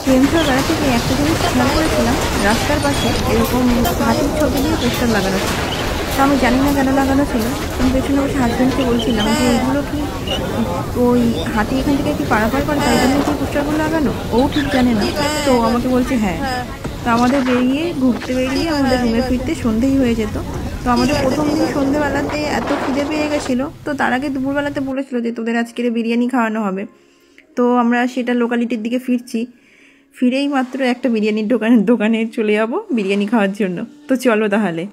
ট্রেনটার বেলা থেকে একটা জিনিস খেয়াল করেছিলাম, রাস্তার পাশে এরকম হাতির ছবি দিয়ে পোস্টার লাগানো ছিল। তো আমি জানি না কেন লাগানো ছিল। আমি পেছনে বসে হাজব্যান্ডকে বলছিলাম যে এগুলো কি ওই হাতি এখান থেকে কি পারাপার করে, তাই জন্য কি পোস্টারগুলো লাগানো? ও ঠিক জানে না। তো আমাকে বলছে হ্যাঁ। তো আমাদের ঘুরতে বেরিয়ে আমাদের রুমে ফিরতে সন্ধেই হয়ে যেত। তো আমাদের প্রথম দিন সন্ধেবেলাতে এত খিদে পেয়ে গেছিলো, তো তার আগে দুপুরবেলাতে বলেছিল যে তোদের আজকের বিরিয়ানি খাওয়ানো হবে। তো আমরা সেটা লোকালিটির দিকে ফিরছি, ফিরেই মাত্র একটা বিরিয়ানির দোকানে চলে যাব বিরিয়ানি খাওয়ার জন্য। তো চলো তাহলে।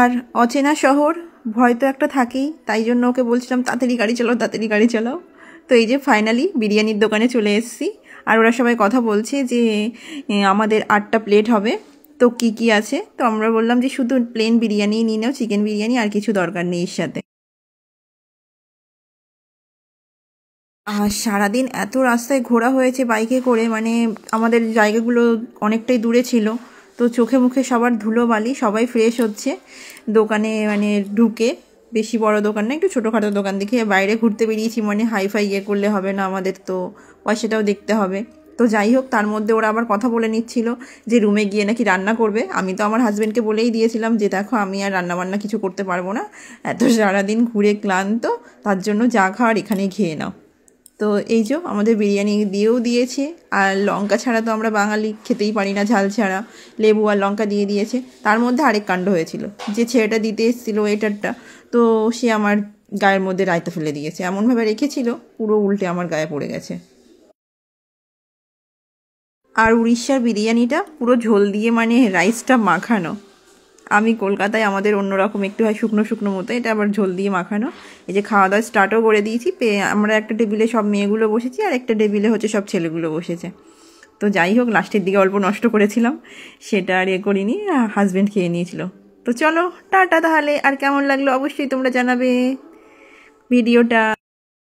আর অচেনা শহর, ভয় তো একটা থাকেই, তাই জন্য ওকে বলছিলাম তাড়াতাড়ি গাড়ি চালাও, তাড়াতাড়ি গাড়ি চালাও। তো এই যে ফাইনালি বিরিয়ানির দোকানে চলে এসেছি। আর ওরা সবাই কথা বলছে যে আমাদের 8টা প্লেট হবে, তো কি কি আছে। তো আমরা বললাম যে শুধু প্লেন বিরিয়ানি নিয়ে নাও, চিকেন বিরিয়ানি, আর কিছু দরকার নেই এর সাথে। আর সারাদিন এত রাস্তায় ঘোরা হয়েছে বাইকে করে, মানে আমাদের জায়গাগুলো অনেকটাই দূরে ছিল। তো চোখে মুখে সবার ধুলোবালি, সবাই ফ্রেশ হচ্ছে দোকানে মানে ঢুকে। বেশি বড় দোকান না, একটু ছোটোখাটো দোকান দেখে বাইরে ঘুরতে বেরিয়েছি, মানে হাইফাই ইয়ে করলে হবে না, আমাদের তো পয়সাটাও দেখতে হবে। তো যাই হোক, তার মধ্যে ওরা আবার কথা বলে নিচ্ছিল যে রুমে গিয়ে নাকি রান্না করবে। আমি তো আমার হাজব্যান্ডকে বলেই দিয়েছিলাম যে দেখো আমি আর রান্নাবান্না কিছু করতে পারবো না, এত সারাদিন ঘুরে ক্লান্ত, তার জন্য যা খাওয়ার এখানেই খেয়ে নাও। তো এই যে আমাদের বিরিয়ানি দিয়েও দিয়েছে। আর লঙ্কা ছাড়া তো আমরা বাঙালি খেতেই পারি না, ঝাল ছাড়া। লেবু আর লঙ্কা দিয়ে দিয়েছে। তার মধ্যে আরেক কাণ্ড হয়েছিল, যে ছেলেটা দিতে এসেছিলো ওয়েটারটা, তো সে আমার গায়ের মধ্যে রায়তা ফেলে দিয়েছে, এমনভাবে রেখেছিল পুরো উল্টে আমার গায়ে পড়ে গেছে। আর উড়িষ্যার বিরিয়ানিটা পুরো ঝোল দিয়ে, মানে রাইসটা মাখানো। আমি কলকাতায় আমাদের অন্যরকম একটু হয় শুকনো শুকনো মতো, এটা আবার ঝোল দিয়ে মাখানো। এই যে খাওয়া দাওয়া স্টার্টও করে দিয়েছি, আমরা একটা টেবিলে সব মেয়েগুলো বসেছি, আর একটা টেবিলে হচ্ছে সব ছেলেগুলো বসেছে। তো যাই হোক, লাস্টের দিকে অল্প নষ্ট করেছিলাম, সেটা আর এ করিনি, হাজব্যান্ড খেয়ে নিয়েছিল। তো চলো টাটা তাহলে। আর কেমন লাগলো অবশ্যই তোমরা জানাবে ভিডিওটা।